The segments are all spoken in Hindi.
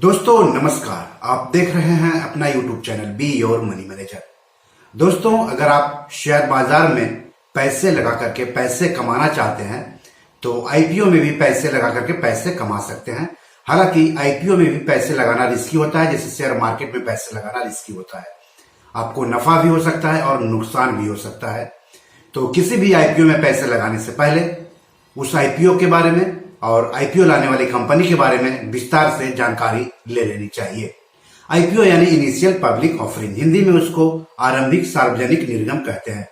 दोस्तों नमस्कार। आप देख रहे हैं अपना YouTube channel be your money manager. दोस्तों, अगर आप शेयर बाजार में पैसे लगा करके पैसे कमाना चाहते हैं तो आईपीओ में भी पैसे लगा करके पैसे कमा सकते हैं। हालांकि आईपीओ में भी पैसे लगाना रिस्की होता है, जैसे शेयर मार्केट में पैसे लगाना रिस्की होता है। आपको नफा भी हो सकता है और नुकसान भी हो सकता है। तो किसी भी आईपीओ में पैसे लगाने से पहले उस आईपीओ के बारे में और आईपीओ लाने वाली कंपनी के बारे में विस्तार से जानकारी ले लेनी चाहिए। आईपीओ यानी इनिशियल पब्लिक ऑफरिंग, हिंदी में उसको आरंभिक सार्वजनिक निर्गम कहते हैं।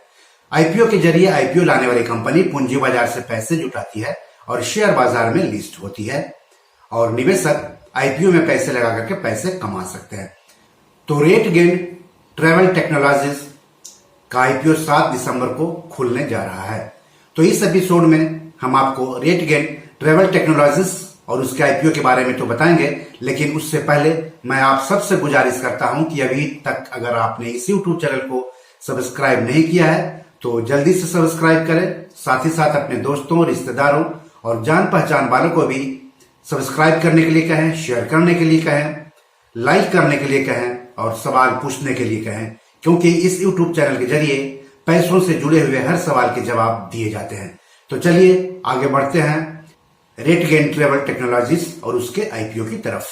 आईपीओ के जरिए आईपीओ लाने वाली कंपनी पूंजी बाजार से पैसे जुटाती है और शेयर बाजार में लिस्ट होती है और निवेशक आईपीओ में पैसे लगा करके पैसे कमा सकते हैं। तो RateGain ट्रेवल टेक्नोलॉजीज का आईपीओ 7 दिसंबर को खुलने जा रहा है। तो इस एपिसोड में हम आपको RateGain ट्रेवल टेक्नोलॉजीज और उसके आईपीओ के बारे में तो बताएंगे, लेकिन उससे पहले मैं आप सबसे गुजारिश करता हूं कि अभी तक अगर आपने इस YouTube चैनल को सब्सक्राइब नहीं किया है तो जल्दी से सब्सक्राइब करें। साथ ही साथ अपने दोस्तों, रिश्तेदारों और जान पहचान वालों को भी सब्सक्राइब करने के लिए कहें, शेयर करने के लिए कहें, लाइक करने के लिए कहें और सवाल पूछने के लिए कहें, क्योंकि इस YouTube चैनल के जरिए पैसों से जुड़े हुए हर सवाल के जवाब दिए जाते हैं। तो चलिए आगे बढ़ते हैं RateGain ट्रेवल टेक्नोलॉजीज और उसके आईपीओ की तरफ।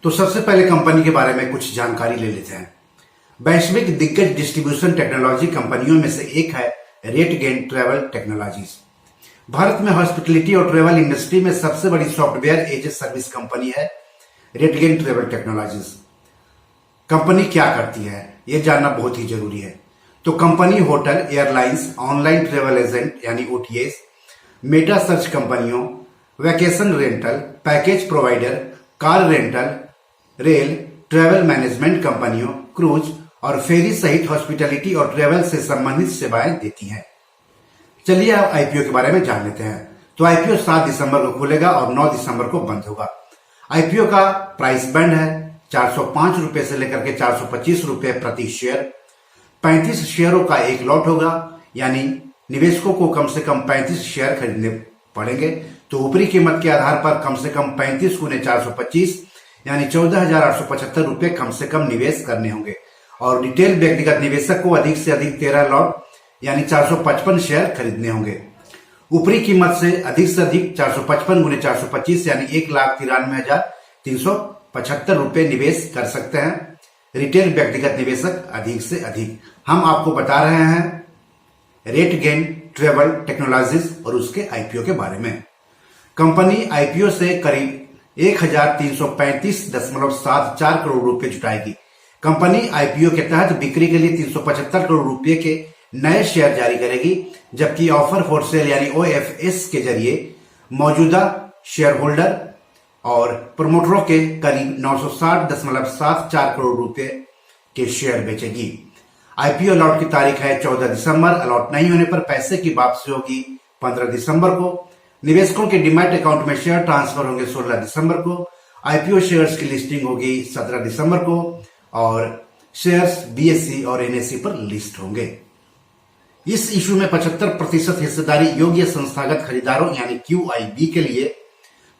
तो सबसे पहले कंपनी के बारे में कुछ जानकारी ले लेते हैं। वैश्विक दिग्गज डिस्ट्रीब्यूशन टेक्नोलॉजी कंपनियों में से एक है RateGain ट्रेवल टेक्नोलॉजीज। भारत में हॉस्पिटलिटी और ट्रेवल इंडस्ट्री में सबसे बड़ी software as a service company है RateGain ट्रेवल टेक्नोलॉजीज। कंपनी क्या करती है यह जानना बहुत ही जरूरी है। तो company hotel, airlines, online travel agent यानी ओटीएस, मेटा सर्च कंपनियों, vacation rental, package provider, car rental, rail, travel management कंपनियों, क्रूज और फेरी सहित हॉस्पिटलिटी और ट्रेवल से संबंधित सेवाएं देती हैं। चलिए अब आईपीओ के बारे में जान लेते हैं। तो आईपीओ 7 दिसंबर को खुलेगा और 9 दिसंबर को बंद होगा। आईपीओ का प्राइस बैंड है 405 रुपए से लेकर के 425 रुपए प्रति शेयर। 35 शेयरों का एक लॉट होगा, यानी निवेशकों को कम से कम 35 शेयर खरीदने पड़ेंगे। तो ऊपरी कीमत के आधार पर कम से कम 35 गुने 425 यानी 14,875 रुपए कम से कम निवेश करने होंगे और रिटेल व्यक्तिगत निवेशक को अधिक से अधिक 13 लॉट यानी 455 शेयर खरीदने होंगे। ऊपरी कीमत से अधिक 455 गुने 425 यानी 1,93,375 रुपए निवेश कर सकते हैं रिटेल व्यक्तिगत निवेशक अधिक से अधिक। हम आपको बता रहे हैं RateGain ट्रेवल टेक्नोलॉजीज और उसके आईपीओ के बारे में। कंपनी आईपीओ से करीब 1,335.74 करोड़ रुपए जुटाएगी। कंपनी आईपीओ के तहत बिक्री के लिए 375 करोड़ रुपए के नए शेयर जारी करेगी, जबकि ऑफर फॉर सेल यानी ओएफएस के जरिए मौजूदा शेयर होल्डर और प्रमोटरों के करीब 960.74 करोड़ रुपए के शेयर बेचेगी। आईपीओ अलॉट की तारीख है 14 दिसंबर। अलॉट नहीं होने पर पैसे की वापसी होगी 15 दिसंबर को। निवेशकों के डिमैट अकाउंट में शेयर ट्रांसफर होंगे 16 दिसंबर को। आईपीओ शेयर्स की लिस्टिंग होगी 17 दिसंबर को और शेयर्स बीएसई और एनएसई पर लिस्ट होंगे। इस इशू में 75% हिस्सेदारी योग्य संस्थागत खरीदारों यानी क्यूआईबी के लिए,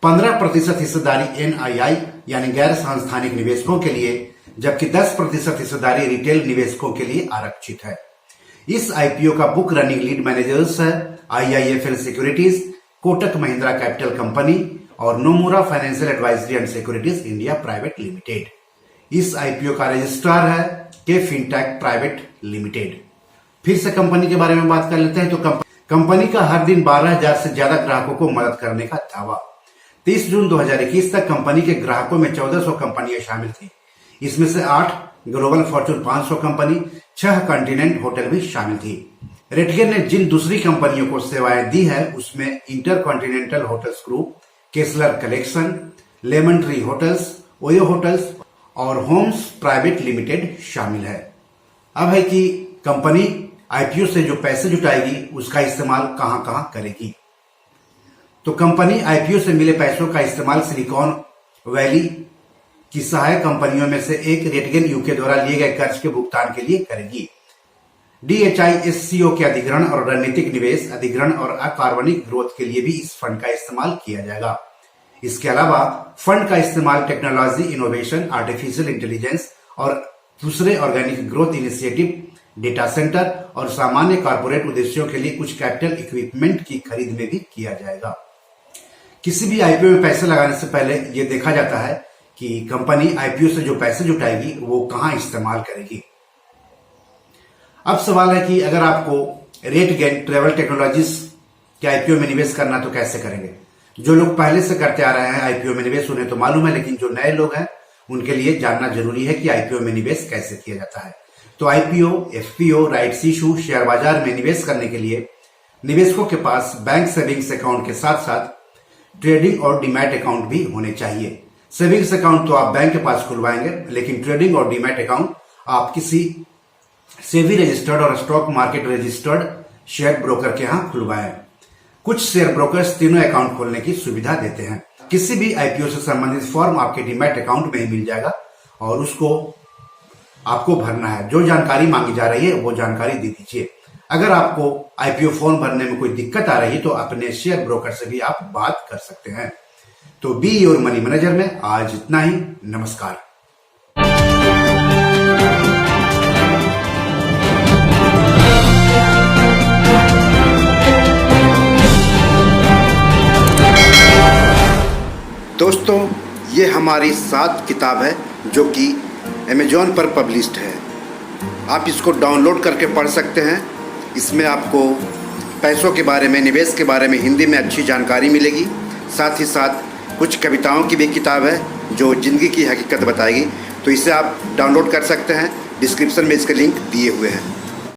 15% हिस्सेदारी एनआईआई यानी गैर संस्थानिक निवेशकों के लिए, जबकि 10% हिस्सेदारी रिटेल निवेशकों के लिए आरक्षित है। इस आईपीओ का बुक रनिंग लीड मैनेजर्स है IIFL securities, Kotak Mahindra capital company और Nomura financial advisory and securities India private limited. इस आईपीओ का रजिस्ट्रार है के फिनटेक प्राइवेट लिमिटेड। फिर से कंपनी के बारे में बात कर लेते हैं। तो कंपनी का हर दिन 12,000 से ज्यादा ग्राहकों को मदद करने का दावा। 30 जून 2021 तक कंपनी के ग्राहकों में 1400 कंपनियां शामिल थी। इसमें से 8 global Fortune 500 company, 6 continent hotel भी शामिल थी। RateGain ने जिन दूसरी कंपनियों को सेवाएं दी है उसमें InterContinental hotels group, Kessler collection, Lemon Tree hotels, OYO hotels और होम्स प्राइवेट लिमिटेड शामिल है। अब है कि कंपनी आईपीओ से जो पैसे जुटाएगी उसका इस्तेमाल कहां कहां करेगी। तो कंपनी आईपीओ से मिले पैसों का इस्तेमाल सिलिकॉन वैली की सहायक कंपनियों में से एक RateGain यूके द्वारा लिए गए कर्ज के भुगतान के लिए करेगी। DHISCO के अधिग्रहण और रणनीतिक निवेश, अधिग्रहण और अकार्बनिक ग्रोथ के लिए भी इस फंड का इस्तेमाल किया जाएगा। इसके अलावा फंड का इस्तेमाल टेक्नोलॉजी, इनोवेशन, आर्टिफिशियल इंटेलिजेंस और दूसरे organic growth initiative, data centre और सामान्य कॉर्पोरेट उद्देश्यों के लिए कुछ कैपिटल इक्विपमेंट की खरीद में भी किया जाएगा। किसी भी आईपीओ में पैसे लगाने से पहले यह देखा जाता है कि कंपनी आईपीओ से जो पैसे जुटाएगी वो कहां इस्तेमाल करेगी। अब सवाल है कि अगर आपको RateGain ट्रेवल टेक्नोलॉजीज के आईपीओ में निवेश करना तो कैसे करेंगे। जो लोग पहले से करते आ रहे हैं आईपीओ में निवेश उन्हें तो मालूम है, लेकिन जो नए लोग हैं उनके लिए जानना जरूरी है कि आईपीओ में निवेश कैसे किया जाता है। तो IPO, FPO, rights issue, share बाजार में निवेश करने के लिए निवेशकों के पास बैंक सेविंग्स अकाउंट के साथ साथ ट्रेडिंग और डीमैट अकाउंट भी होने चाहिए। सेविंग्स अकाउंट तो आप बैंक के पास खुलवाएंगे, लेकिन ट्रेडिंग और डीमैट अकाउंट आप किसी सेबी रजिस्टर्ड और stock market registered share broker के यहां खुलवाएं। कुछ शेयर ब्रोकर्स तीनों अकाउंट खोलने की सुविधा देते हैं। किसी भी आईपीओ से संबंधित फॉर्म आपके डीमैट अकाउंट में ही मिल जाएगा और उसको आपको भरना है। जो जानकारी मांगी जा रही है वो जानकारी दे दीजिए। अगर आपको आईपीओ फॉर्म भरने में कोई दिक्कत आ रही है तो अपने शेयर ब्रोकर से भी आप बात कर सकते हैं। तो बी योर मनी मैनेजर में आज इतना ही। नमस्कार। दोस्तों, ये हमारी 7 किताब है जो कि अमेजॉन पर पब्लिश्ड है। आप इसको डाउनलोड करके पढ़ सकते हैं। इसमें आपको पैसों के बारे में, निवेश के बारे में हिंदी में अच्छी जानकारी मिलेगी। साथ ही साथ कुछ कविताओं की भी किताब है जो ज़िंदगी की हकीकत बताएगी। तो इसे आप डाउनलोड कर सकते हैं। डिस्क्रिप्शन में इसके लिंक दिए हुए हैं।